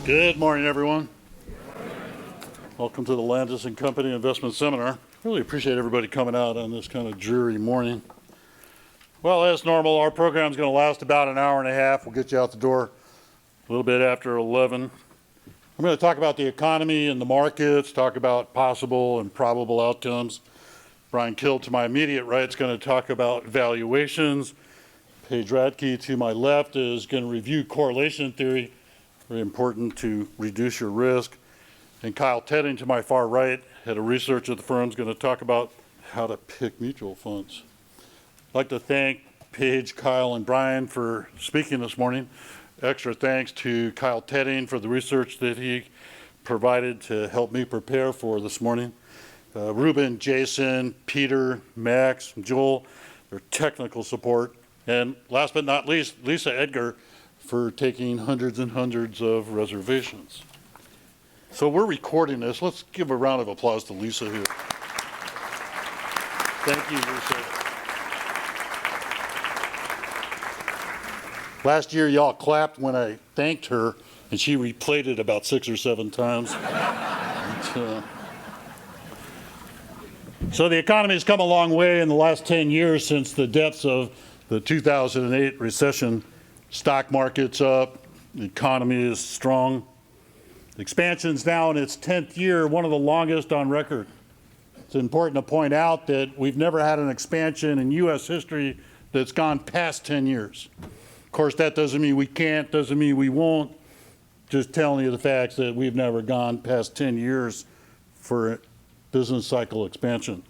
Good morning, everyone. Welcome to the Landaas Company Investment Seminar. Really appreciate everybody coming out on this kind of dreary morning. Well, as normal, our program is going to last about an hour and a half. We'll get you out the door a little bit after 11. I'm going to talk about the economy and the markets, talk about possible and probable outcomes. Brian Kill to my immediate right is going to talk about valuations. Paige Radke to my left is going to review correlation theory, very important to reduce your risk. And Kyle Tedding to my far right, head of research at the firm, is going to talk about how to pick mutual funds. I'd like to thank Paige, Kyle, and Brian for speaking this morning. Extra thanks to Kyle Tedding for the research that he provided to help me prepare for this morning. Ruben, Jason, Peter, Max, and Joel, their technical support. And last but not least, Lisa Edgar for taking hundreds and hundreds of reservations. So we're recording this. Let's give a round of applause to Lisa here. Thank you, Lisa. Last year, y'all clapped when I thanked her, and she replayed it about 6 or 7 times. So the economy has come a long way in the last 10 years since the depths of the 2008 recession. Stock market's up, the economy is strong. The expansion's now in its 10th year, one of the longest on record. It's important to point out that we've never had an expansion in U.S. history that's gone past 10 years. Of course, that doesn't mean we can't, doesn't mean we won't. Just telling you the facts that we've never gone past 10 years for business cycle expansion.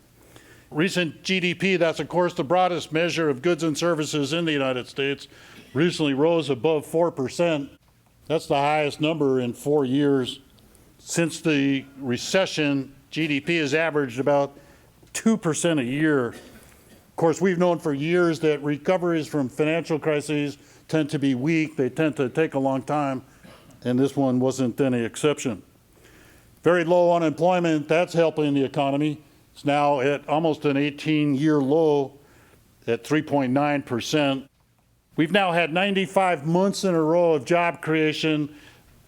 Recent GDP, that's of course the broadest measure of goods and services in the United States, recently rose above 4%. That's the highest number in 4 years. Since the recession, GDP has averaged about 2% a year. Of course, we've known for years that recoveries from financial crises tend to be weak. They tend to take a long time, and this one wasn't any exception. Very low unemployment, that's helping the economy. It's now at almost an 18-year low at 3.9%. We've now had 95 months in a row of job creation.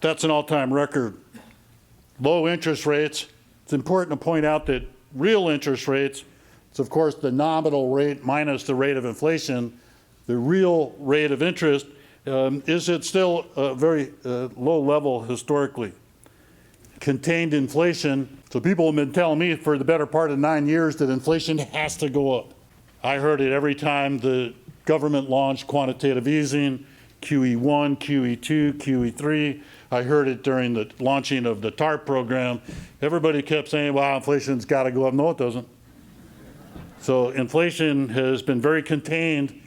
That's an all-time record. Low interest rates. It's important to point out that real interest rates, it's of course the nominal rate minus the rate of inflation. The real rate of interest is at still a very low level historically. Contained inflation. So people have been telling me for the better part of 9 years that inflation has to go up. I heard it every time the government launched quantitative easing, QE1, QE2, QE3. I heard it during the launching of the TARP program. Everybody kept saying, well, inflation's got to go up. No, it doesn't. So inflation has been very contained,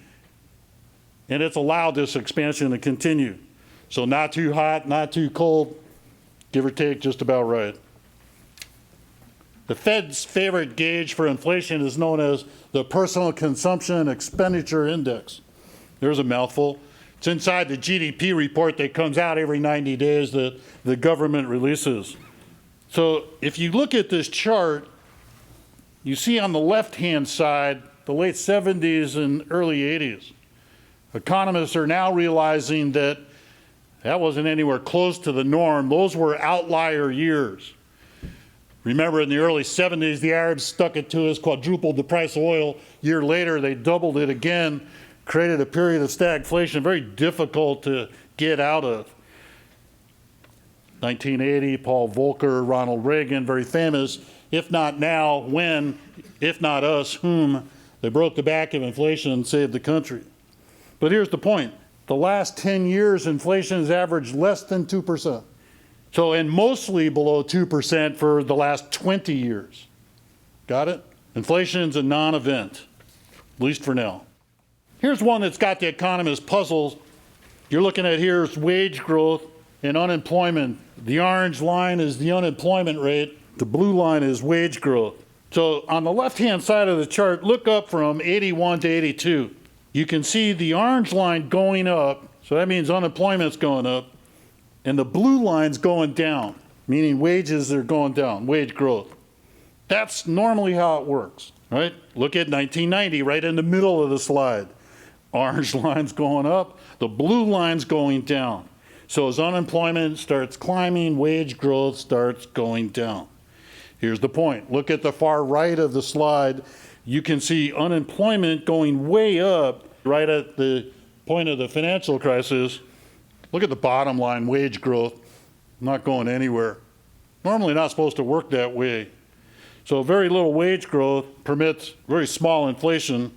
and it's allowed this expansion to continue. So not too hot, not too cold, give or take just about right. The Fed's favorite gauge for inflation is known as the Personal Consumption Expenditure Index. There's a mouthful. It's inside the GDP report that comes out every 90 days that the government releases. So if you look at this chart, you see on the left-hand side the late 70s and early 80s. Economists are now realizing that that wasn't anywhere close to the norm. Those were outlier years. Remember, in the early 70s, the Arabs stuck it to us, quadrupled the price of oil. A year later, they doubled it again, created a period of stagflation, very difficult to get out of. 1980, Paul Volcker, Ronald Reagan, very famous. If not now, when? If not us, whom? They broke the back of inflation and saved the country. But here's the point. The last 10 years, inflation has averaged less than 2%. So, and mostly below 2% for the last 20 years. Got it? Inflation's a non-event, at least for now. Here's one that's got the economists puzzled. You're looking at here's wage growth and unemployment. The orange line is the unemployment rate. The blue line is wage growth. So on the left-hand side of the chart, look up from 81 to 82. You can see the orange line going up, so that means unemployment's going up. And the blue line's going down, meaning wages are going down, wage growth. That's normally how it works, right? Look at 1990, right in the middle of the slide. Orange line's going up, the blue line's going down. So as unemployment starts climbing, wage growth starts going down. Here's the point. Look at the far right of the slide. You can see unemployment going way up right at the point of the financial crisis. Look at the bottom line, wage growth, not going anywhere. Normally not supposed to work that way. So very little wage growth permits very small inflation,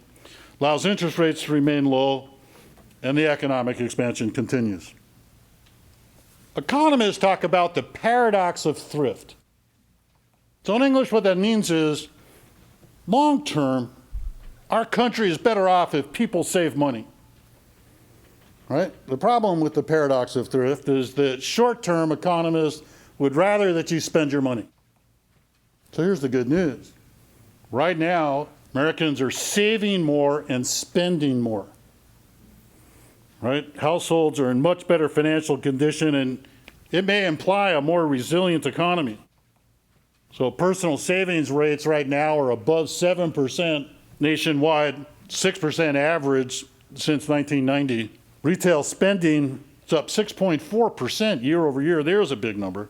allows interest rates to remain low, and the economic expansion continues. Economists talk about the paradox of thrift. So in English, what that means is, long term, our country is better off if people save money. Right? The problem with the paradox of thrift is that short-term economists would rather that you spend your money. So here's the good news. Right now, Americans are saving more and spending more. Right? Households are in much better financial condition, and it may imply a more resilient economy. So personal savings rates right now are above 7% nationwide, 6% average since 1990. Retail spending is up 6.4% year over year. There's a big number.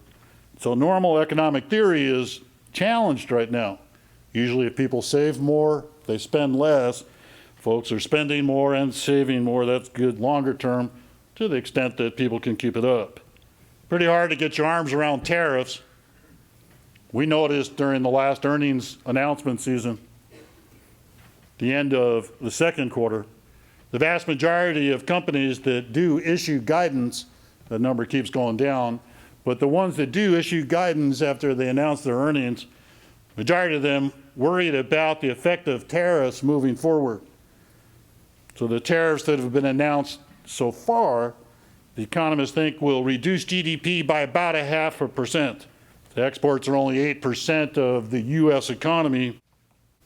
So normal economic theory is challenged right now. Usually if people save more, they spend less. Folks are spending more and saving more. That's good longer term to the extent that people can keep it up. Pretty hard to get your arms around tariffs. We noticed during the last earnings announcement season, the end of the second quarter, the vast majority of companies that do issue guidance, the number keeps going down, but the ones that do issue guidance after they announce their earnings, majority of them worried about the effect of tariffs moving forward. So the tariffs that have been announced so far, the economists think will reduce GDP by about 0.5%. The exports are only 8% of the U.S. economy.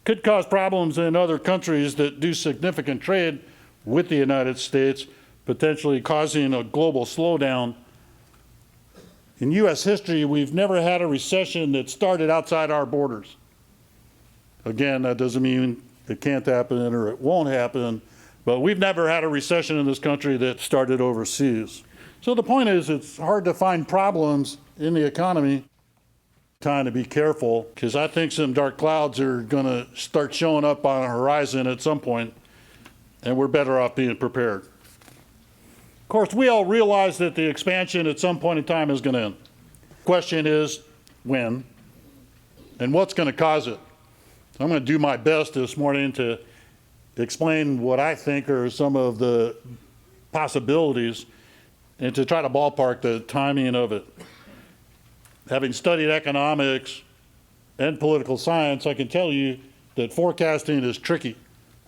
Could cause problems in other countries that do significant trade with the United States, potentially causing a global slowdown. In U.S. history, we've never had a recession that started outside our borders. Again, that doesn't mean it can't happen or it won't happen, but we've never had a recession in this country that started overseas. So the point is, it's hard to find problems in the economy. Time to be careful, because I think some dark clouds are going to start showing up on the horizon at some point, and we're better off being prepared. Of course, we all realize that the expansion at some point in time is going to end. The question is, when, and what's going to cause it? So I'm going to do my best this morning to explain what I think are some of the possibilities and to try to ballpark the timing of it. Having studied economics and political science, I can tell you that forecasting is tricky.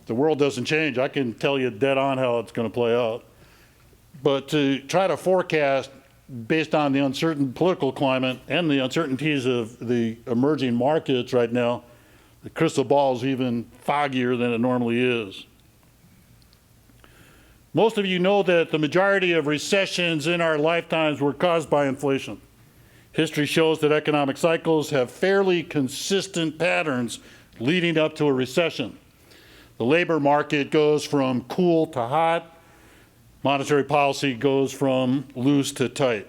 If the world doesn't change, I can tell you dead on how it's going to play out. But to try to forecast based on the uncertain political climate and the uncertainties of the emerging markets right now, the crystal ball is even foggier than it normally is. Most of you know that the majority of recessions in our lifetimes were caused by inflation. History shows that economic cycles have fairly consistent patterns leading up to a recession. The labor market goes from cool to hot. Monetary policy goes from loose to tight.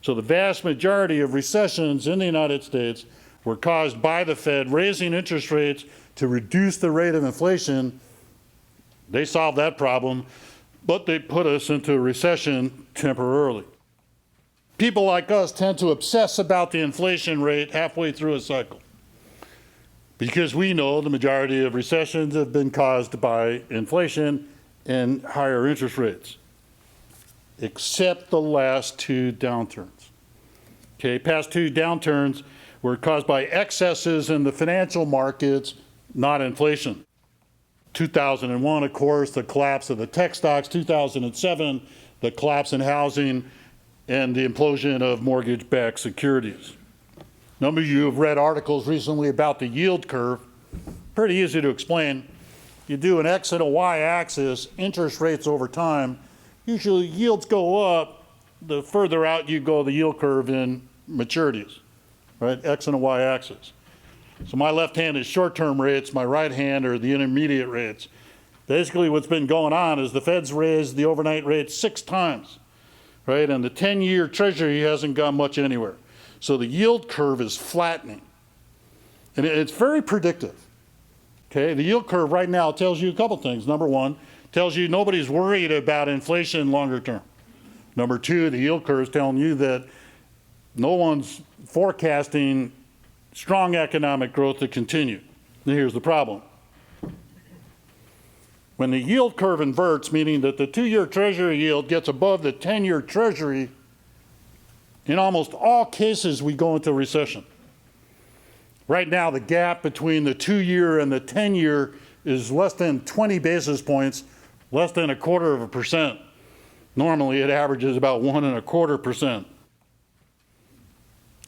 So the vast majority of recessions in the United States were caused by the Fed raising interest rates to reduce the rate of inflation. They solved that problem, but they put us into a recession temporarily. People like us tend to obsess about the inflation rate halfway through a cycle because we know the majority of recessions have been caused by inflation and higher interest rates, except the last two downturns. Okay, past two downturns were caused by excesses in the financial markets, not inflation. 2001, of course, the collapse of the tech stocks. 2007, the collapse in housing and the implosion of mortgage-backed securities. A number of you have read articles recently about the yield curve. Pretty easy to explain. You do an X and a Y axis, interest rates over time. Usually yields go up the further out you go the yield curve in maturities, right? X and a Y axis. So my left hand is short-term rates, my right hand are the intermediate rates. Basically what's been going on is the Fed's raised the overnight rate 6 times. right? And the 10-year Treasury hasn't gone much anywhere. So the yield curve is flattening. And it's very predictive. Okay, the yield curve right now tells you a couple things. Number one, tells you nobody's worried about inflation longer term. Number two, the yield curve is telling you that no one's forecasting strong economic growth to continue. And here's the problem. When the yield curve inverts, meaning that the 2-year Treasury yield gets above the 10-year Treasury, in almost all cases we go into recession. Right now, the gap between the 2-year and the 10-year is less than 20 basis points, less than 0.25%. Normally, it averages about 1.25%.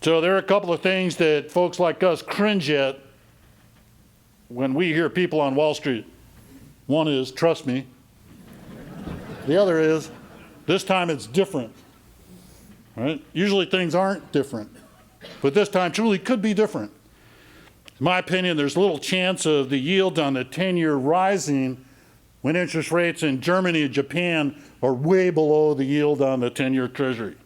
So there are a couple of things that folks like us cringe at when we hear people on Wall Street. One is, trust me. The other is, this time it's different. Right? Usually things aren't different, but this time truly could be different. In my opinion, there's little chance of the yield on the 10-year rising when interest rates in Germany and Japan are way below the yield on the 10-year Treasury.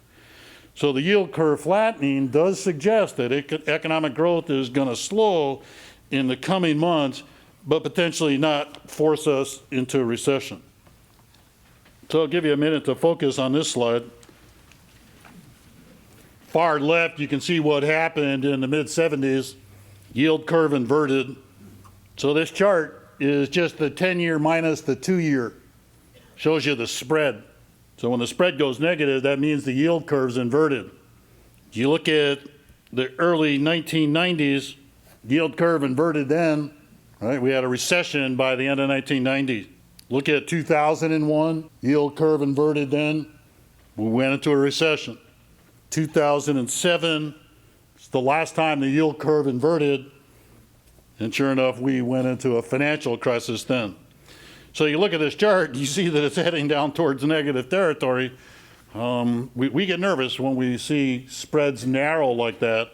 So the yield curve flattening does suggest that economic growth is going to slow in the coming months, but potentially not force us into a recession. So I'll give you a minute to focus on this slide. Far left, you can see what happened in the mid-70s. Yield curve inverted. So this chart is just the 10-year minus the 2-year. Shows you the spread. So when the spread goes negative, that means the yield curve's inverted. You look at the early 1990s, yield curve inverted then, right? We had a recession by the end of 1990. Look at 2001, yield curve inverted then, we went into a recession. 2007, it's the last time the yield curve inverted, and sure enough, we went into a financial crisis then. So you look at this chart, you see that it's heading down towards negative territory. We get nervous when we see spreads narrow like that,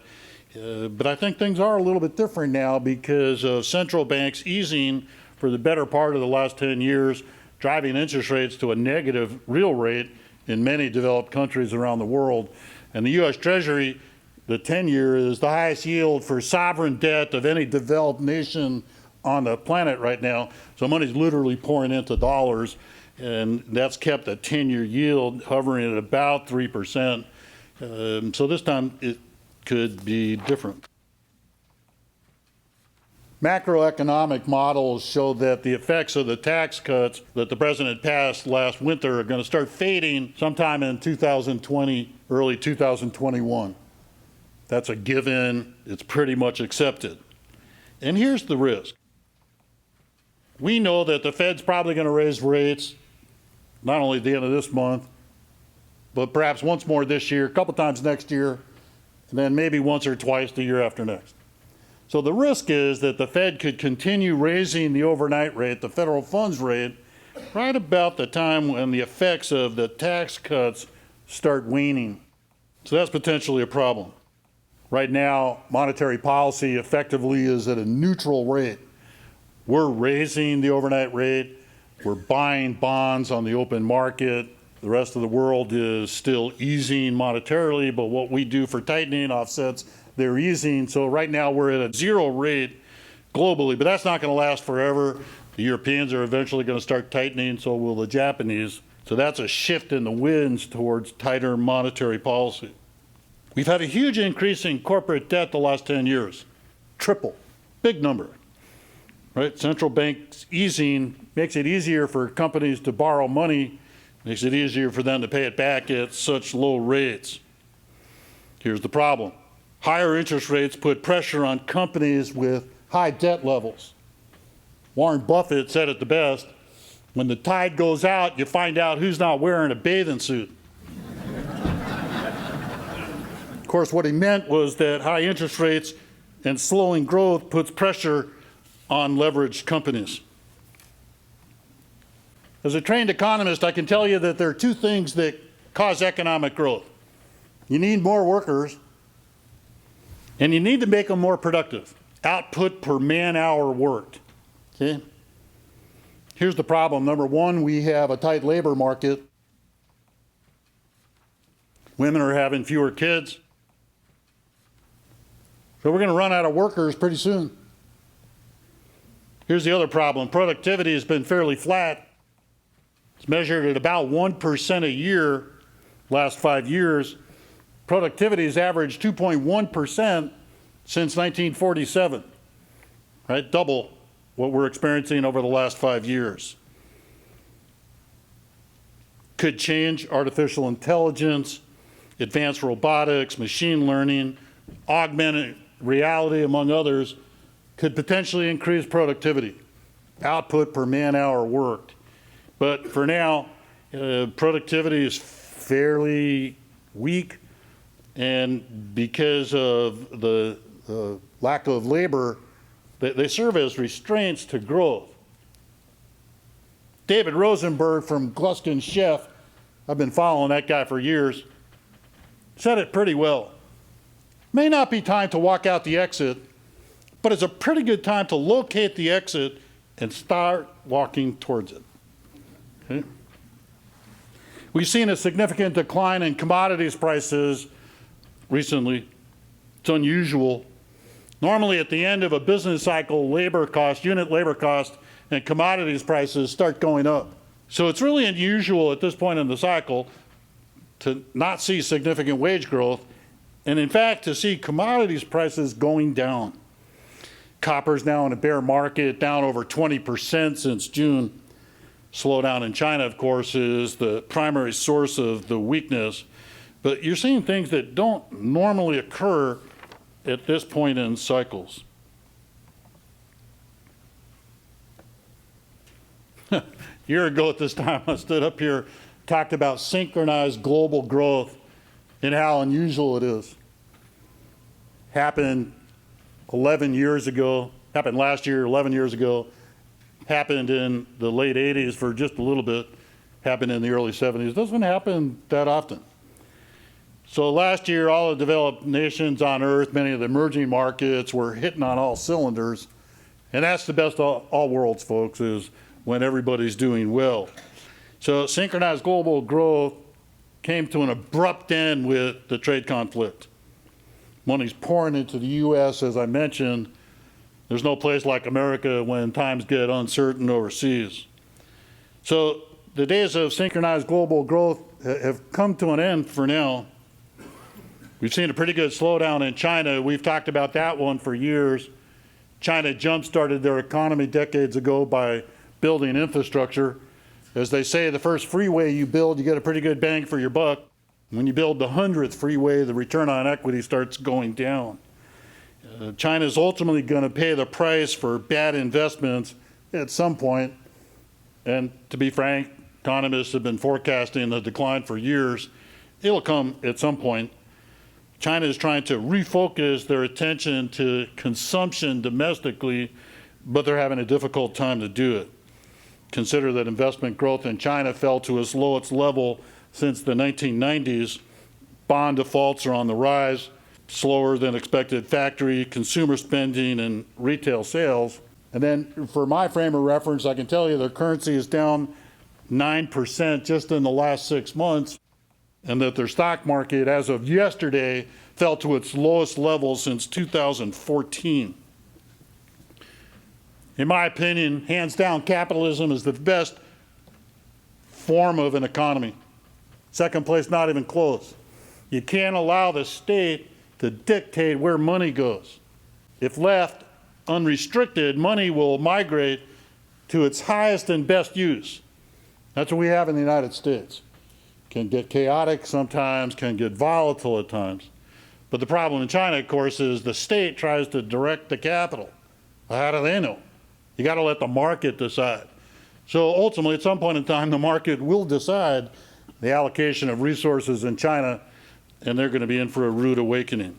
but I think things are a little bit different now because of central banks easing for the better part of the last 10 years, driving interest rates to a negative real rate in many developed countries around the world. And the U.S. Treasury, the 10-year, is the highest yield for sovereign debt of any developed nation on the planet right now. So money's literally pouring into dollars, and that's kept a 10-year yield hovering at about 3%. So this time it could be different. Macroeconomic models show that the effects of the tax cuts that the president passed last winter are going to start fading sometime in 2020, early 2021. That's a given. It's pretty much accepted. And here's the risk. We know that the Fed's probably going to raise rates, not only at the end of this month, but perhaps once more this year, a couple times next year, and then maybe once or twice the year after next. So the risk is that the Fed could continue raising the overnight rate, the federal funds rate, right about the time when the effects of the tax cuts start waning. So that's potentially a problem. Right now, monetary policy effectively is at a neutral rate. We're raising the overnight rate. We're buying bonds on the open market. The rest of the world is still easing monetarily, but what we do for tightening offsets their easing. So right now we're at a zero rate globally, but that's not going to last forever. The Europeans are eventually going to start tightening, so will the Japanese. So that's a shift in the winds towards tighter monetary policy. We've had a huge increase in corporate debt the last 10 years. Triple. Big number. Right? Central banks easing makes it easier for companies to borrow money, makes it easier for them to pay it back at such low rates. Here's the problem. Higher interest rates put pressure on companies with high debt levels. Warren Buffett said it the best, when the tide goes out, you find out who's not wearing a bathing suit. Of course, what he meant was that high interest rates and slowing growth puts pressure on leveraged companies. As a trained economist, I can tell you that there are two things that cause economic growth. You need more workers, and you need to make them more productive. Output per man-hour worked. Okay? Here's the problem. Number one, we have a tight labor market. Women are having fewer kids. So we're going to run out of workers pretty soon. Here's the other problem. Productivity has been fairly flat. It's measured at about 1% a year last 5 years. Productivity has averaged 2.1% since 1947, right? Double what we're experiencing over the last 5 years. Could change. Artificial intelligence, advanced robotics, machine learning, augmented reality, among others, could potentially increase productivity, output per man hour worked. But for now, productivity is fairly weak, and because of the lack of labor, they serve as restraints to growth. David Rosenberg from Gluskin Sheff, I've been following that guy for years, said it pretty well. May not be time to walk out the exit, but it's a pretty good time to locate the exit and start walking towards it. Okay? We've seen a significant decline in commodities prices recently. It's unusual. Normally at the end of a business cycle, labor cost, unit labor cost, and commodities prices start going up. So it's really unusual at this point in the cycle to not see significant wage growth, and in fact to see commodities prices going down. Copper's now in a bear market, down over 20% since June. Slowdown in China, of course, is the primary source of the weakness. But you're seeing things that don't normally occur at this point in cycles. A year ago at this time, I stood up here, talked about synchronized global growth and how unusual it is. Happened 11 years ago, happened last year, 11 years ago, happened in the late 80s for just a little bit, happened in the early 70s. Doesn't happen that often. So last year, all the developed nations on Earth, many of the emerging markets were hitting on all cylinders. And that's the best of all worlds, folks, is when everybody's doing well. So synchronized global growth came to an abrupt end with the trade conflict. Money's pouring into the U.S., as I mentioned. There's no place like America when times get uncertain overseas. So the days of synchronized global growth have come to an end for now. We've seen a pretty good slowdown in China. We've talked about that one for years. China jump-started their economy decades ago by building infrastructure. As they say, the first freeway you build, you get a pretty good bang for your buck. When you build the 100th freeway, the return on equity starts going down. China's ultimately going to pay the price for bad investments at some point. And to be frank, economists have been forecasting the decline for years. It'll come at some point. China is trying to refocus their attention to consumption domestically, but they're having a difficult time to do it. Consider that investment growth in China fell to its lowest level since the 1990s. Bond defaults are on the rise, slower than expected factory, consumer spending, and retail sales. And then for my frame of reference, I can tell you their currency is down 9% just in the last 6 months, and that their stock market, as of yesterday, fell to its lowest level since 2014. In my opinion, hands down, capitalism is the best form of an economy. Second place, not even close. You can't allow the state to dictate where money goes. If left unrestricted, money will migrate to its highest and best use. That's what we have in the United States. Can get chaotic sometimes, can get volatile at times. But the problem in China, of course, is the state tries to direct the capital. How do they know? You got to let the market decide. So ultimately, at some point in time, the market will decide the allocation of resources in China, and they're going to be in for a rude awakening.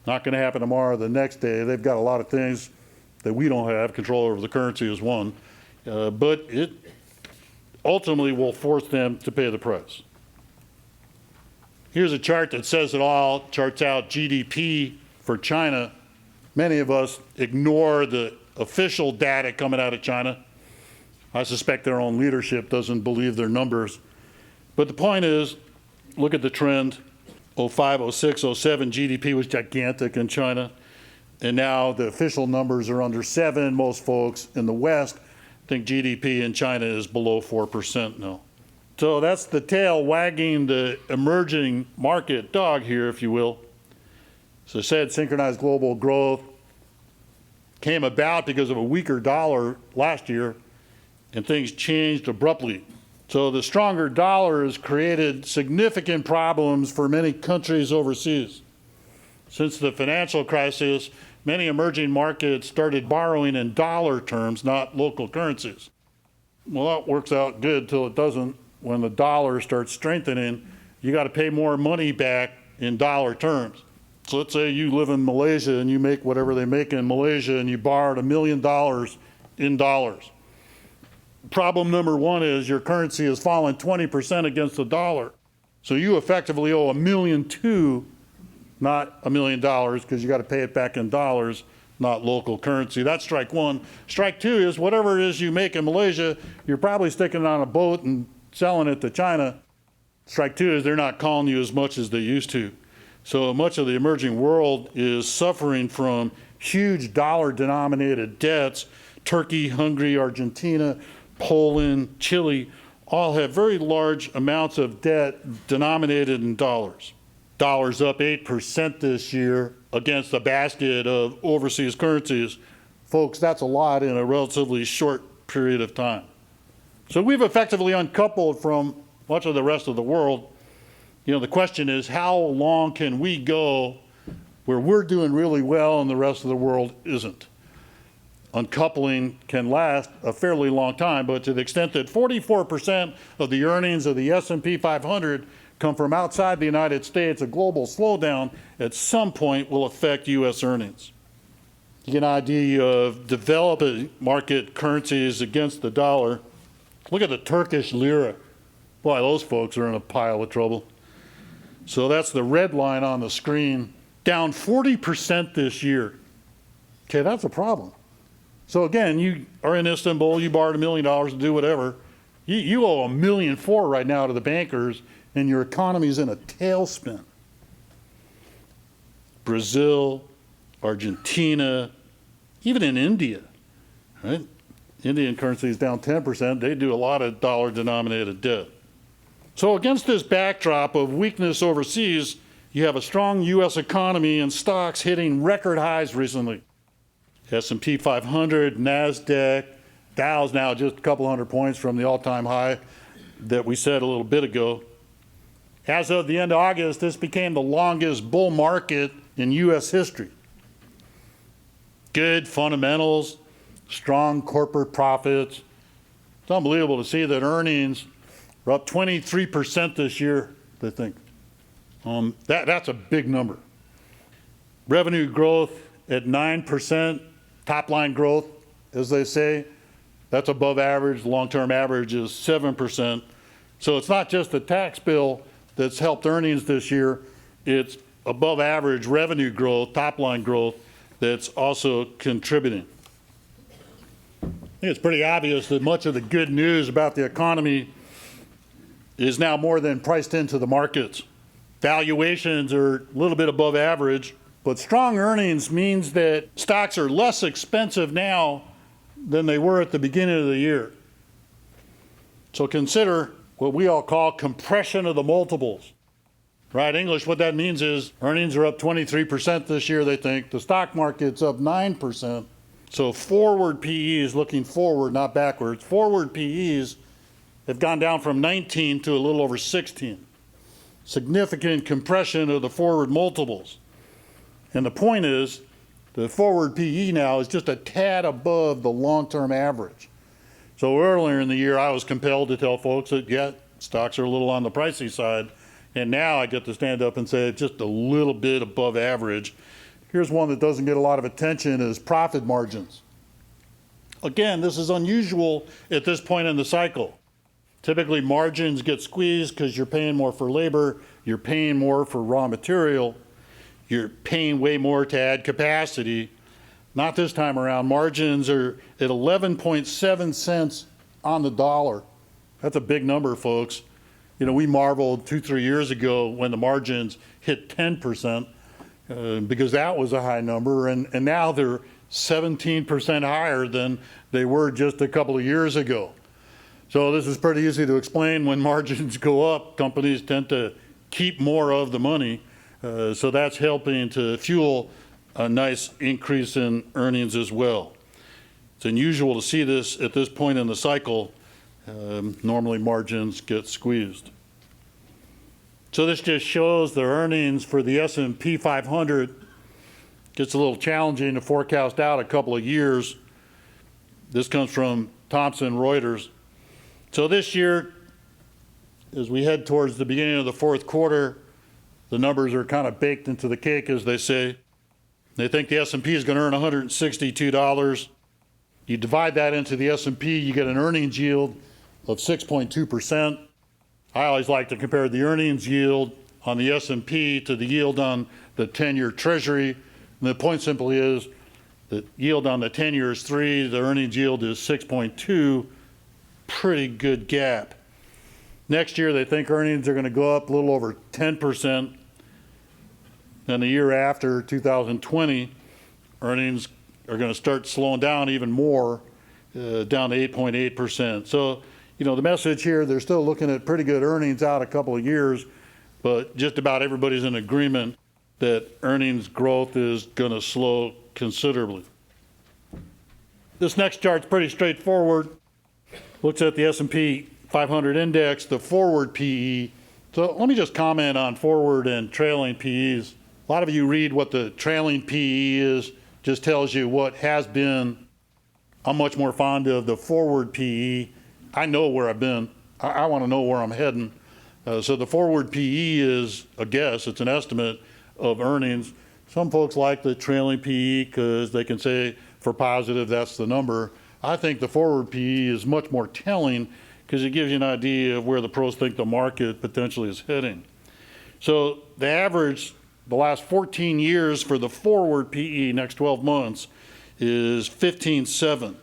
Not going to happen tomorrow or the next day. They've got a lot of things that we don't have. Control over the currency is one. But it ultimately will force them to pay the price. Here's a chart that says it all. Charts out GDP for China. Many of us ignore the official data coming out of China. I suspect their own leadership doesn't believe their numbers. But the point is, Look at the trend. 05, 06, 07, GDP was gigantic in China. And now the official numbers are under 7. Most folks in the West think GDP in China is below 4% now. So that's the tail wagging the emerging market dog here, if you will. So I said synchronized global growth came about because of a weaker dollar last year, and things changed abruptly. So the stronger dollar has created significant problems for many countries overseas. Since the financial crisis, many emerging markets started borrowing in dollar terms, not local currencies. Well, that works out good till it doesn't. When the dollar starts strengthening, you got to pay more money back in dollar terms. So let's say you live in Malaysia and you make whatever they make in Malaysia and you borrowed $1 million in dollars. Problem number one is your currency has fallen 20% against the dollar. So you effectively owe $1.2 million, not $1 million, because you got to pay it back in dollars, not local currency. That's strike one. Strike two is whatever it is you make in Malaysia, you're probably sticking it on a boat and selling it to China. Strike two is they're not calling you as much as they used to. So much of the emerging world is suffering from huge dollar-denominated debts. Turkey, Hungary, Argentina, Poland, Chile, all have very large amounts of debt denominated in dollars. Dollars up 8% this year against a basket of overseas currencies. Folks, that's a lot in a relatively short period of time. So we've effectively uncoupled from much of the rest of the world. You know, the question is, how long can we go where we're doing really well and the rest of the world isn't? Uncoupling can last a fairly long time, but to the extent that 44% of the earnings of the S&P 500 come from outside the United States, a global slowdown at some point will affect U.S. earnings. You get an idea of developing market currencies against the dollar. Look at the Turkish lira. Boy, those folks are in a pile of trouble. So that's the red line on the screen, down 40% this year. Okay, that's a problem. So again, you are in Istanbul, you borrowed $1 million to do whatever. You owe $1.4 million right now to the bankers, and your economy's in a tailspin. Brazil, Argentina, even in India, right? Indian currency is down 10%. They do a lot of dollar-denominated debt. So against this backdrop of weakness overseas, you have a strong U.S. economy and stocks hitting record highs recently. S&P 500, NASDAQ, Dow's now just a couple hundred points from the all-time high that we said a little bit ago. As of the end of August, this became the longest bull market in U.S. history. Good fundamentals, strong corporate profits. It's unbelievable to see that earnings are up 23% this year, they think. That's a big number. Revenue growth at 9%, top line growth, as they say, that's above average. Long-term average is 7%. So it's not just the tax bill that's helped earnings this year, it's above average revenue growth, top line growth, that's also contributing. I think it's pretty obvious that much of the good news about the economy is now more than priced into the markets. Valuations are a little bit above average, but strong earnings means that stocks are less expensive now than they were at the beginning of the year. So consider what we all call compression of the multiples. Right, English, what that means is earnings are up 23% this year, they think. The stock market's up 9%. So forward PEs, looking forward, not backwards, forward PEs have gone down from 19 to a little over 16. Significant compression of the forward multiples. And the point is, the forward PE now is just a tad above the long-term average. So earlier in the year, I was compelled to tell folks that, yeah, stocks are a little on the pricey side. And now I get to stand up and say it's just a little bit above average. Here's one that doesn't get a lot of attention is profit margins. Again, this is unusual at this point in the cycle. Typically margins get squeezed because you're paying more for labor, you're paying more for raw material, you're paying way more to add capacity. Not this time around. Margins are at 11.7 cents on the dollar. That's a big number, folks. We marveled 2-3 years ago when the margins hit 10%, because that was a high number, and now they're 17% higher than they were just a couple of years ago. So this is pretty easy to explain. When margins go up, companies tend to keep more of the money, so that's helping to fuel a nice increase in earnings as well. It's unusual to see this at this point in the cycle. Normally margins get squeezed. So this just shows the earnings for the S&P 500. Gets a little challenging to forecast out a couple of years. This comes from Thomson Reuters. So this year, as we head towards the beginning of the fourth quarter, the numbers are kind of baked into the cake, as they say. They think the S&P is going to earn $162. You divide that into the S&P, you get an earnings yield of 6.2%. I always like to compare the earnings yield on the S&P to the yield on the 10-year Treasury. And the point simply is the yield on the 10-year is 3, the earnings yield is 6.2. Pretty good gap. Next year, they think earnings are going to go up a little over 10%. And the year after, 2020, earnings are going to start slowing down even more, down to 8.8%. So, the message here, they're still looking at pretty good earnings out a couple of years, but just about everybody's in agreement that earnings growth is going to slow considerably. This next chart's pretty straightforward. Looks at the S&P 500 index, the forward PE. So let me just comment on forward and trailing PEs. A lot of you read what the trailing PE is, just tells you what has been. I'm much more fond of the forward PE. I know where I've been. I want to know where I'm heading. So the forward PE is a guess. It's an estimate of earnings. Some folks like the trailing PE because they can say for positive that's the number. I think the forward PE is much more telling because it gives you an idea of where the pros think the market potentially is heading. So the average, the last 14 years for the forward PE next 12 months is 15.7.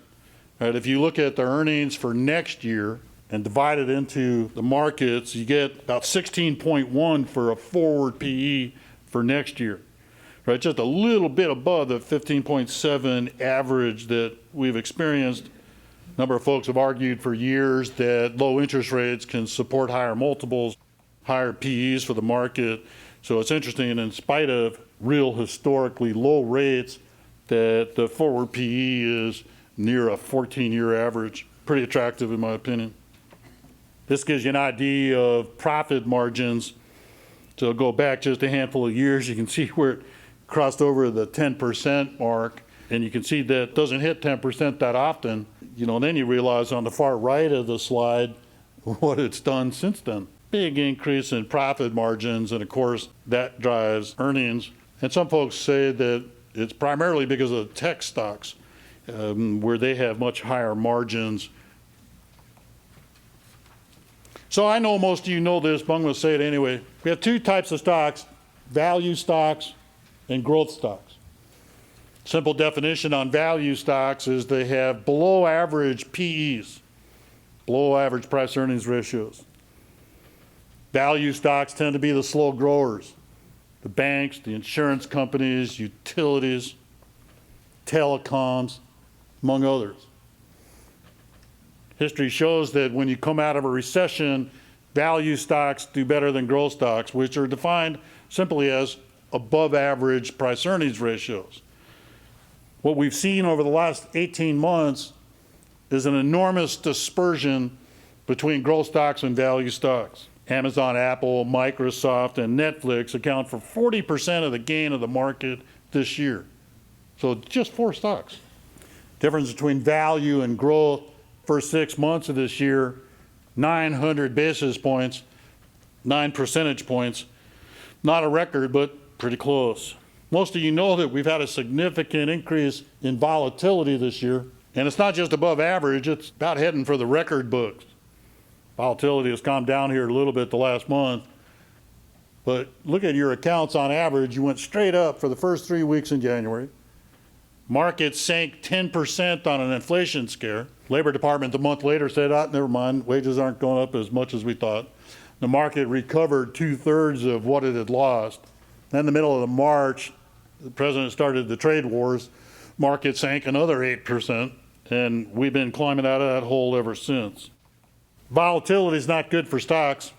Right, if you look at the earnings for next year and divide it into the markets, you get about 16.1 for a forward PE for next year. Right, just a little bit above the 15.7 average that we've experienced. A number of folks have argued for years that low interest rates can support higher multiples, higher PEs for the market. So it's interesting, and in spite of real historically low rates, that the forward PE is near a 14-year average. Pretty attractive in my opinion. This gives you an idea of profit margins. So go back just a handful of years, you can see where it crossed over the 10% mark, and you can see that it doesn't hit 10% that often. Then you realize on the far right of the slide what it's done since then. Big increase in profit margins, and of course that drives earnings. And some folks say that it's primarily because of tech stocks, where they have much higher margins. So I know most of you know this, but I'm going to say it anyway. We have two types of stocks: value stocks and growth stocks. Simple definition on value stocks is they have below average PEs, below average price earnings ratios. Value stocks tend to be the slow growers, the banks, the insurance companies, utilities, telecoms, among others. History shows that when you come out of a recession, value stocks do better than growth stocks, which are defined simply as above average price earnings ratios. What we've seen over the last 18 months is an enormous dispersion between growth stocks and value stocks. Amazon, Apple, Microsoft, and Netflix account for 40% of the gain of the market this year. So just 4 stocks. Difference between value and growth first 6 months of this year, 900 basis points, 9 percentage points. Not a record, but pretty close. Most of you know that we've had a significant increase in volatility this year, and it's not just above average, it's about heading for the record books. Volatility has calmed down here a little bit the last month, but look at your accounts on average. You went straight up for the first 3 weeks in January. Markets sank 10% on an inflation scare. Labor Department a month later said, never mind, wages aren't going up as much as we thought. The market recovered 2/3 of what it had lost. Then in the middle of March, the president started the trade wars. Market sank another 8%, and we've been climbing out of that hole ever since. Volatility is not good for stocks.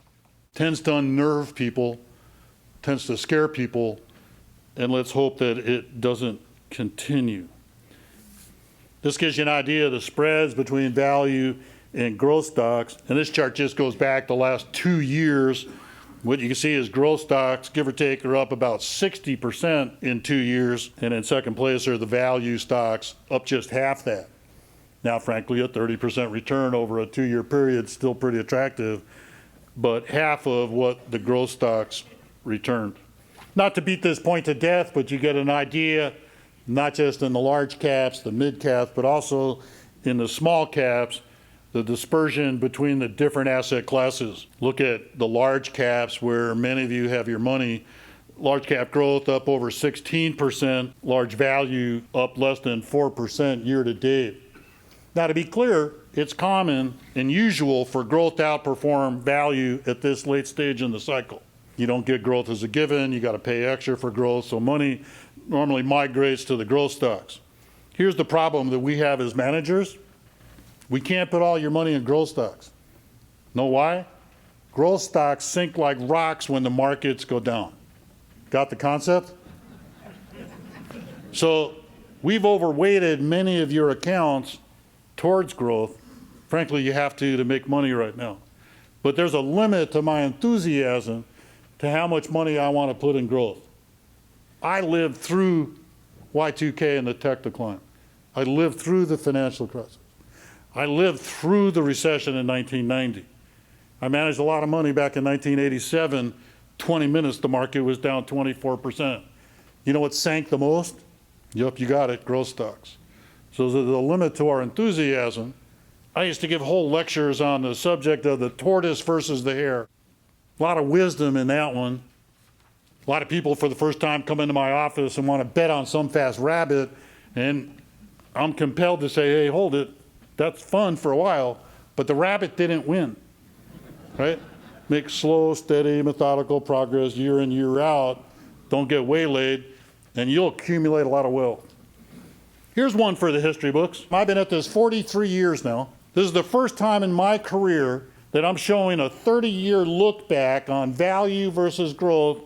Tends to unnerve people, tends to scare people, and let's hope that it doesn't continue. This gives you an idea of the spreads between value and growth stocks. And this chart just goes back the last 2 years. What you can see is growth stocks, give or take, are up about 60% in 2 years. And in second place are the value stocks, up just half that. Now, frankly, a 30% return over a 2-year period is still pretty attractive, but half of what the growth stocks returned. Not to beat this point to death, but you get an idea, not just in the large caps, the mid caps, but also in the small caps, the dispersion between the different asset classes. Look at the large caps where many of you have your money. Large cap growth up over 16%, large value up less than 4% year to date. Now, to be clear, it's common and usual for growth to outperform value at this late stage in the cycle. You don't get growth as a given, you got to pay extra for growth, so money normally migrates to the growth stocks. Here's the problem that we have as managers. We can't put all your money in growth stocks. Know why? Growth stocks sink like rocks when the markets go down. Got the concept? So we've overweighted many of your accounts towards growth. Frankly, you have to make money right now. But there's a limit to my enthusiasm to how much money I want to put in growth. I lived through Y2K and the tech decline. I lived through the financial crisis. I lived through the recession in 1990. I managed a lot of money back in 1987. 20 minutes, the market was down 24%. You know what sank the most? Yep, you got it, growth stocks. So there's a limit to our enthusiasm. I used to give whole lectures on the subject of the tortoise versus the hare. A lot of wisdom in that one. A lot of people for the first time come into my office and want to bet on some fast rabbit, and I'm compelled to say, hey, hold it. That's fun for a while, but the rabbit didn't win, right? Make slow, steady, methodical progress year in, year out. Don't get waylaid, and you'll accumulate a lot of wealth. Here's one for the history books. I've been at this 43 years now. This is the first time in my career that I'm showing a 30-year look back on value versus growth.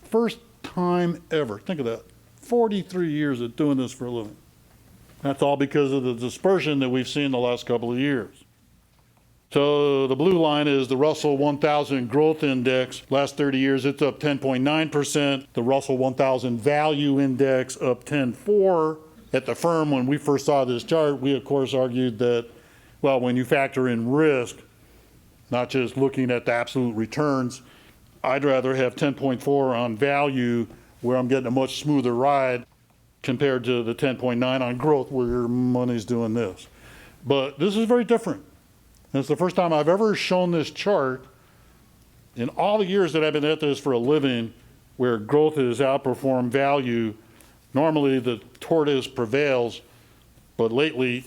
First time ever. Think of that. 43 years of doing this for a living. That's all because of the dispersion that we've seen the last couple of years. So the blue line is the Russell 1000 Growth Index. Last 30 years, it's up 10.9%. The Russell 1000 Value Index up 10.4%. At the firm, when we first saw this chart, we of course argued that, well, when you factor in risk, not just looking at the absolute returns, I'd rather have 10.4 on value, where I'm getting a much smoother ride, compared to the 10.9 on growth, where your money's doing this. But this is very different. And it's the first time I've ever shown this chart in all the years that I've been at this for a living, where growth has outperformed value. Normally the tortoise prevails, but lately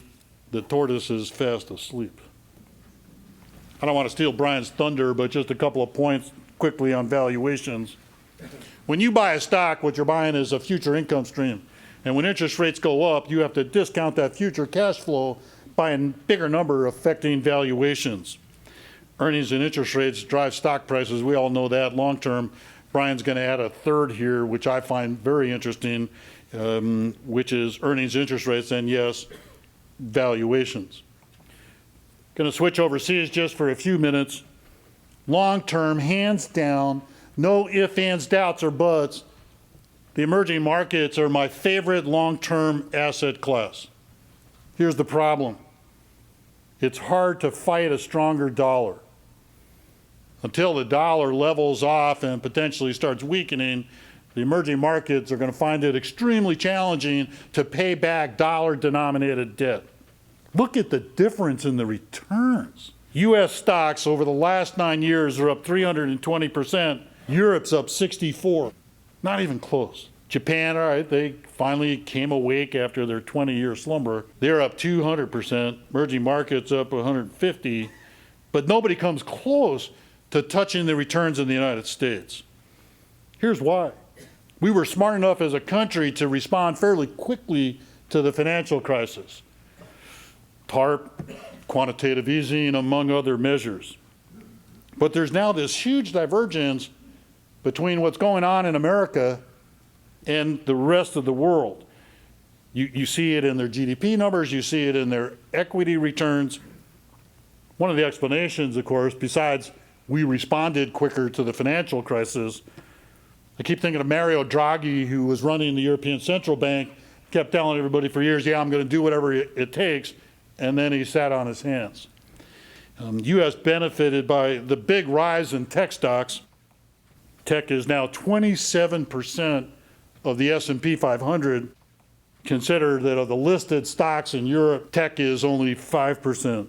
the tortoise is fast asleep. I don't want to steal Brian's thunder, but just a couple of points quickly on valuations. When you buy a stock, what you're buying is a future income stream. And when interest rates go up, you have to discount that future cash flow by a bigger number, affecting valuations. Earnings and interest rates drive stock prices. We all know that long term. Brian's going to add a third here, which I find very interesting, which is earnings, interest rates, and yes, valuations. Going to switch overseas just for a few minutes. Long term, hands down, no ifs, ands, doubts, or buts. The emerging markets are my favorite long-term asset class. Here's the problem. It's hard to fight a stronger dollar. Until the dollar levels off and potentially starts weakening, the emerging markets are going to find it extremely challenging to pay back dollar-denominated debt. Look at the difference in the returns. U.S. stocks over the last 9 years are up 320%. Europe's up 64%. Not even close. Japan, all right, they finally came awake after their 20-year slumber. They're up 200%. Emerging markets up 150%. But nobody comes close to touching the returns in the United States. Here's why. We were smart enough as a country to respond fairly quickly to the financial crisis. TARP, quantitative easing, among other measures. But there's now this huge divergence between what's going on in America and the rest of the world. You see it in their GDP numbers, you see it in their equity returns. One of the explanations, of course, besides we responded quicker to the financial crisis, I keep thinking of Mario Draghi, who was running the European Central Bank, kept telling everybody for years, yeah, I'm going to do whatever it takes, and then he sat on his hands. U.S. benefited by the big rise in tech stocks. Tech is now 27% of the S&P 500. Consider that of the listed stocks in Europe, tech is only 5%.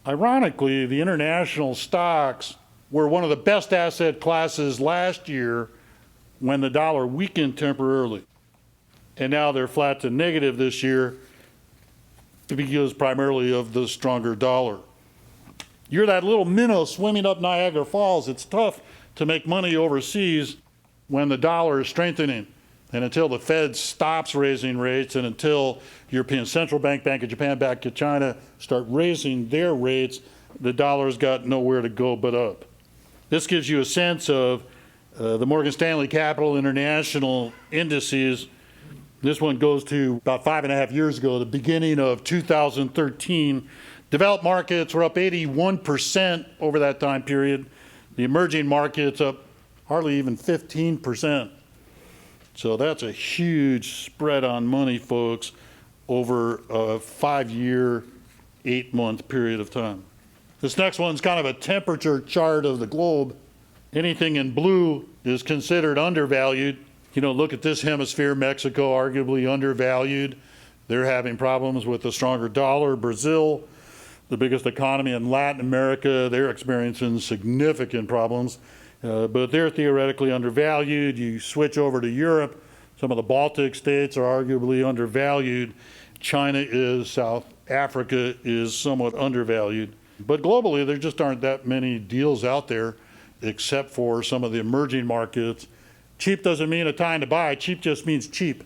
Ironically, the international stocks were one of the best asset classes last year when the dollar weakened temporarily. And now they're flat to negative this year because primarily of the stronger dollar. You're that little minnow swimming up Niagara Falls. It's tough to make money overseas when the dollar is strengthening. And until the Fed stops raising rates and until European Central Bank, Bank of Japan, Bank of China start raising their rates, the dollar's got nowhere to go but up. This gives you a sense of the Morgan Stanley Capital International Indices. This one goes to about 5.5 years ago, the beginning of 2013. Developed markets were up 81% over that time period. The emerging markets up hardly even 15%. So that's a huge spread on money, folks, over a 5-year, 8-month period of time. This next one's kind of a temperature chart of the globe. Anything in blue is considered undervalued. You know, look at this hemisphere, Mexico, arguably undervalued. They're having problems with the stronger dollar. Brazil, the biggest economy in Latin America, they're experiencing significant problems. But they're theoretically undervalued. You switch over to Europe, some of the Baltic states are arguably undervalued. China is, South Africa is somewhat undervalued. But globally, there just aren't that many deals out there except for some of the emerging markets. Cheap doesn't mean a time to buy. Cheap just means cheap.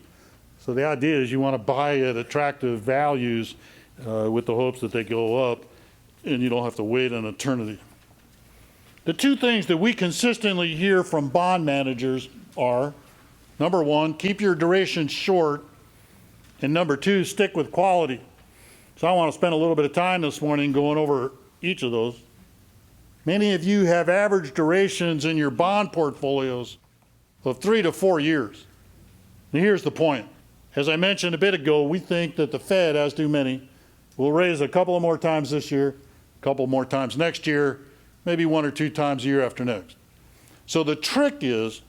So the idea is you want to buy at attractive values with the hopes that they go up and you don't have to wait an eternity. The two things that we consistently hear from bond managers are, number one, keep your duration short, and number two, stick with quality. So I want to spend a little bit of time this morning going over each of those. Many of you have average durations in your bond portfolios of 3 to 4 years. And here's the point. As I mentioned a bit ago, we think that the Fed, as do many, will raise a couple of more times this year, a couple more times next year, maybe 1 or 2 times a year after next. So the trick is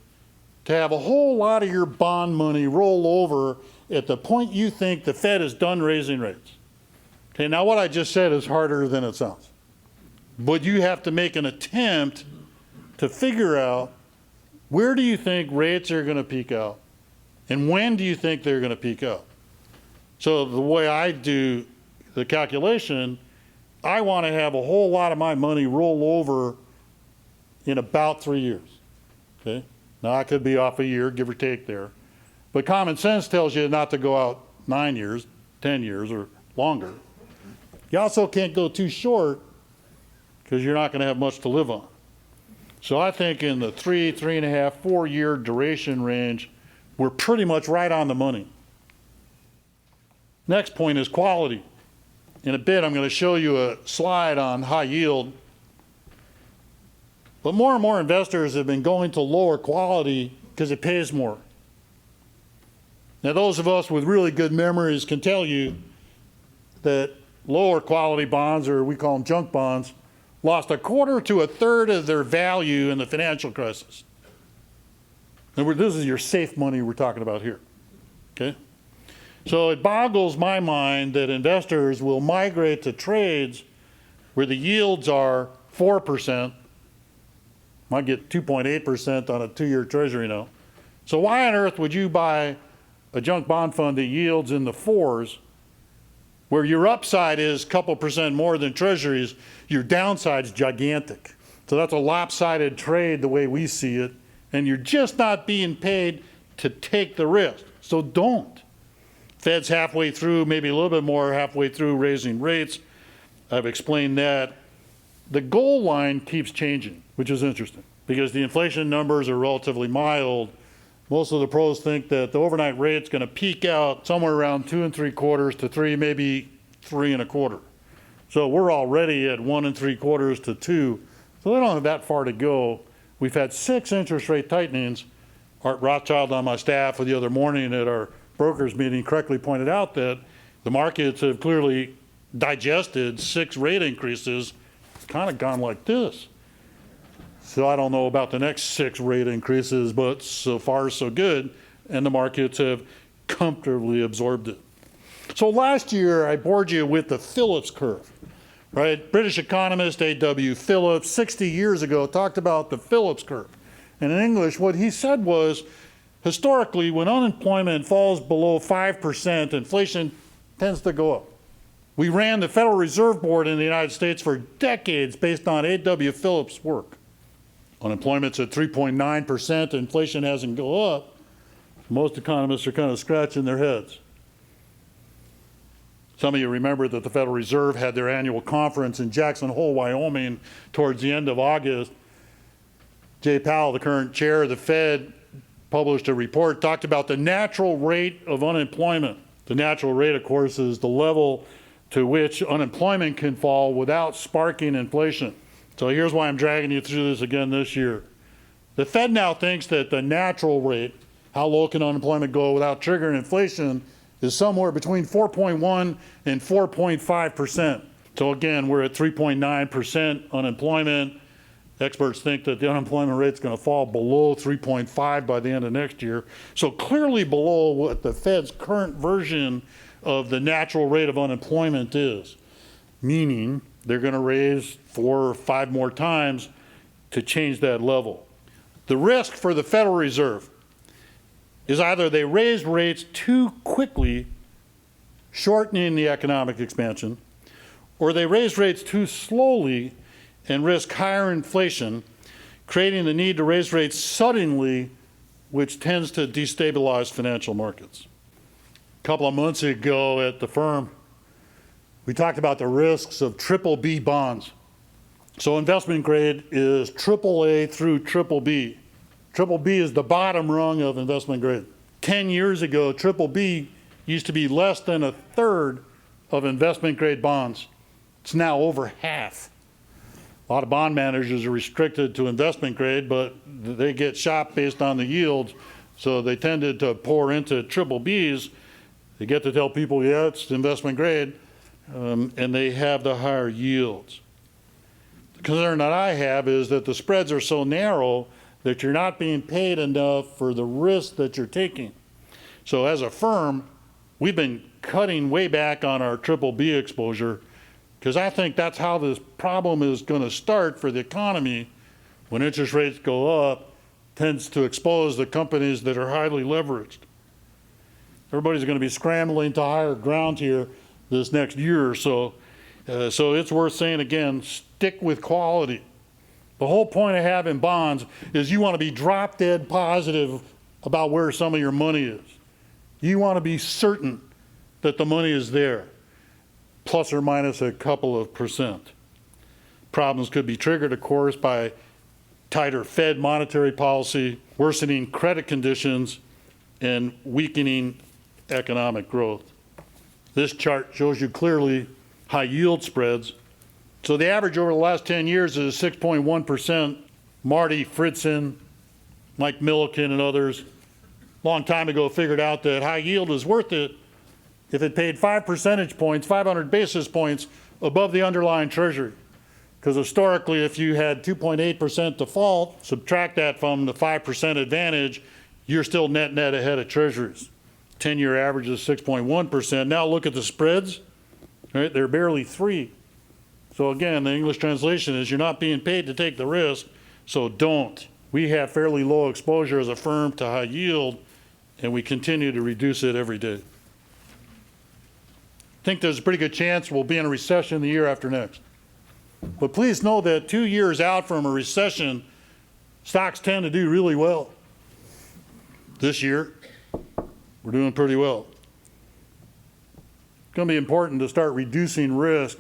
to have a whole lot of your bond money roll over at the point you think the Fed is done raising rates. Okay, now what I just said is harder than it sounds. But you have to make an attempt to figure out where do you think rates are going to peak out and when do you think they're going to peak out. So the way I do the calculation, I want to have a whole lot of my money roll over in about 3 years. Okay? Now I could be off a year, give or take there. But common sense tells you not to go out 9 years, 10 years, or longer. You also can't go too short because you're not going to have much to live on. So I think in the 3, 3.5, 4 year duration range, we're pretty much right on the money. Next point is quality. In a bit, I'm going to show you a slide on high yield. But more and more investors have been going to lower quality because it pays more. Now, those of us with really good memories can tell you that lower quality bonds, or we call them junk bonds, lost 1/4 to 1/3 of their value in the financial crisis. And this is your safe money we're talking about here. Okay? So it boggles my mind that investors will migrate to trades where the yields are 4%, might get 2.8% on a 2-year treasury note. So why on earth would you buy a junk bond fund that yields in the 4s, where your upside is a couple percent more than treasuries, your downside's gigantic? So that's a lopsided trade the way we see it, and you're just not being paid to take the risk. So don't. Fed's halfway through, maybe a little bit more halfway through raising rates. I've explained that. The goal line keeps changing, which is interesting because the inflation numbers are relatively mild. Most of the pros think that the overnight rate's going to peak out somewhere around 2 3/4 to 3, maybe 3 1/4. So we're already at 1 3/4 to 2. So they don't have that far to go. We've had 6 interest rate tightenings. Art Rothschild on my staff the other morning at our brokers meeting correctly pointed out that the markets have clearly digested 6 rate increases. It's kind of gone like this. So I don't know about the next 6 rate increases, but so far so good, and the markets have comfortably absorbed it. So last year I bored you with the Phillips Curve, right? British economist A.W. Phillips 60 years ago talked about the Phillips Curve. And in English, what he said was, historically, when unemployment falls below 5%, inflation tends to go up. We ran the Federal Reserve Board in the United States for decades based on A.W. Phillips' work. Unemployment's at 3.9%, inflation hasn't gone up. Most economists are kind of scratching their heads. Some of you remember that the Federal Reserve had their annual conference in Jackson Hole, Wyoming, towards the end of August. Jay Powell, the current chair of the Fed, published a report, talked about the natural rate of unemployment. The natural rate, of course, is the level to which unemployment can fall without sparking inflation. So here's why I'm dragging you through this again this year. The Fed now thinks that the natural rate, how low can unemployment go without triggering inflation, is somewhere between 4.1 and 4.5%. So again, we're at 3.9% unemployment. Experts think that the unemployment rate is going to fall below 3.5 by the end of next year. So clearly below what the Fed's current version of the natural rate of unemployment is, meaning they're going to raise 4 or 5 more times to change that level. The risk for the Federal Reserve is either they raise rates too quickly, shortening the economic expansion, or they raise rates too slowly and risk higher inflation, creating the need to raise rates suddenly, which tends to destabilize financial markets. A couple of months ago at the firm, we talked about the risks of BBB bonds. So investment grade is AAA through BBB. BBB is the bottom rung of investment grade. 10 years ago, BBB used to be less than a third of investment grade bonds. It's now over half. A lot of bond managers are restricted to investment grade, but they get shopped based on the yields, so they tended to pour into BBBs. They get to tell people, yeah, it's investment grade, and they have the higher yields. The concern that I have is that the spreads are so narrow that you're not being paid enough for the risk that you're taking. So as a firm, we've been cutting way back on our BBB exposure, because I think that's how this problem is going to start for the economy. When interest rates go up, tends to expose the companies that are highly leveraged. Everybody's going to be scrambling to higher ground here this next year or so. So it's worth saying again, stick with quality. The whole point of having bonds is you want to be drop dead positive about where some of your money is. You want to be certain that the money is there, plus or minus a couple of percent. Problems could be triggered, of course, by tighter Fed monetary policy, worsening credit conditions, and weakening economic growth. This chart shows you clearly high yield spreads. So the average over the last 10 years is 6.1%. Marty Fritzen, Mike Milliken, and others, a long time ago figured out that high yield is worth it if it paid 5 percentage points, 500 basis points above the underlying treasury. Because historically, if you had 2.8% default, subtract that from the 5% advantage, you're still net ahead of treasuries. 10-year average is 6.1%. Now look at the spreads, right? They're barely 3. So again, the English translation is you're not being paid to take the risk, so don't. We have fairly low exposure as a firm to high yield, and we continue to reduce it every day. I think there's a pretty good chance we'll be in a recession the year after next. But please know that 2 years out from a recession, stocks tend to do really well. This year, we're doing pretty well. It's going to be important to start reducing risk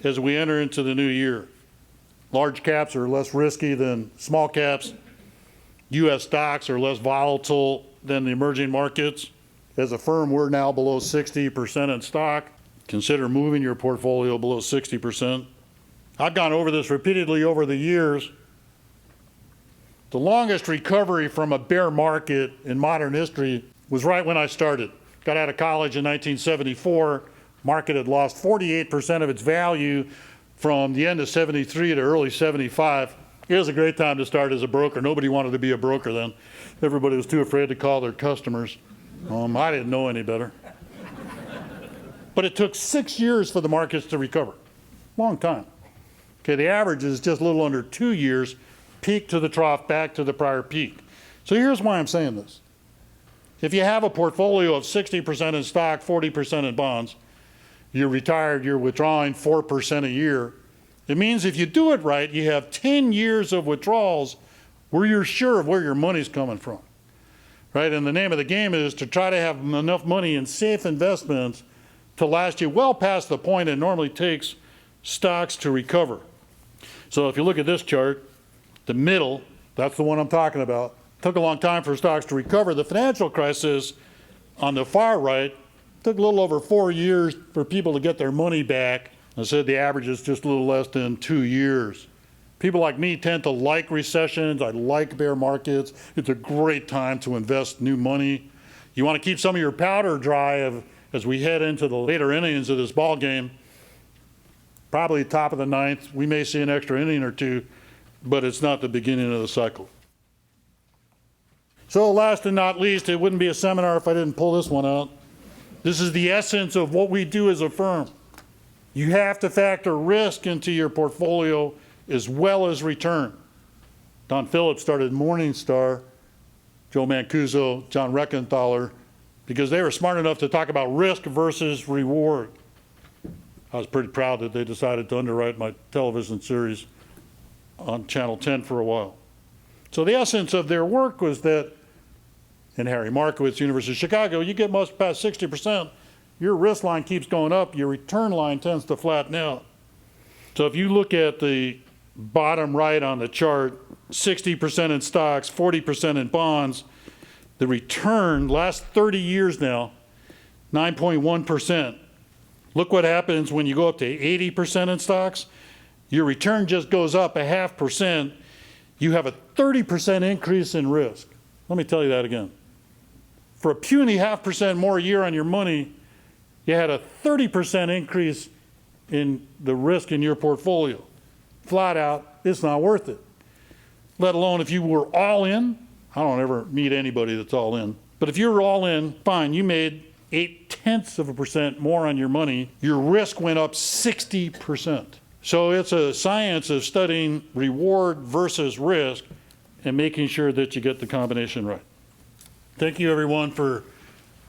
as we enter into the new year. Large caps are less risky than small caps. U.S. stocks are less volatile than the emerging markets. As a firm, we're now below 60% in stock. Consider moving your portfolio below 60%. I've gone over this repeatedly over the years. The longest recovery from a bear market in modern history was right when I started. Got out of college in 1974. Market had lost 48% of its value from the end of 73 to early 75. It was a great time to start as a broker. Nobody wanted to be a broker then. Everybody was too afraid to call their customers. I didn't know any better. But it took 6 years for the markets to recover. Long time. Okay, the average is just a little under 2 years, peak to the trough, back to the prior peak. So here's why I'm saying this. If you have a portfolio of 60% in stock, 40% in bonds, you're retired, you're withdrawing 4% a year. It means if you do it right, you have 10 years of withdrawals where you're sure of where your money's coming from, right? And the name of the game is to try to have enough money in safe investments to last you well past the point it normally takes stocks to recover. So if you look at this chart, the middle, that's the one I'm talking about. It took a long time for stocks to recover. The financial crisis on the far right took a little over 4 years for people to get their money back. I said the average is just a little less than 2 years. People like me tend to like recessions. I like bear markets. It's a great time to invest new money. You want to keep some of your powder dry as we head into the later innings of this ball game. Probably top of the ninth. We may see an extra inning or two, but it's not the beginning of the cycle. So last and not least, it wouldn't be a seminar if I didn't pull this one out. This is the essence of what we do as a firm. You have to factor risk into your portfolio as well as return. Don Phillips started Morningstar, Joe Mancuso, John Reckenthaler, because they were smart enough to talk about risk versus reward. I was pretty proud that they decided to underwrite my television series on Channel 10 for a while. So the essence of their work was that, and Harry Markowitz, University of Chicago, you get most past 60%, your risk line keeps going up, your return line tends to flatten out. So if you look at the bottom right on the chart, 60% in stocks, 40% in bonds, the return, last 30 years now, 9.1%. Look what happens when you go up to 80% in stocks. Your return just goes up 0.5%. You have a 30% increase in risk. Let me tell you that again. For a puny 0.5% more a year on your money, you had a 30% increase in the risk in your portfolio. Flat out, it's not worth it. Let alone if you were all in. I don't ever meet anybody that's all in. But if you're all in, fine, you made 0.8% more on your money. Your risk went up 60%. So it's a science of studying reward versus risk and making sure that you get the combination right. Thank you, everyone, for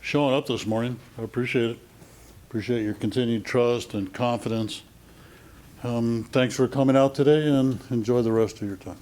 showing up this morning. I appreciate it. Appreciate your continued trust and confidence. Thanks for coming out today, and enjoy the rest of your time.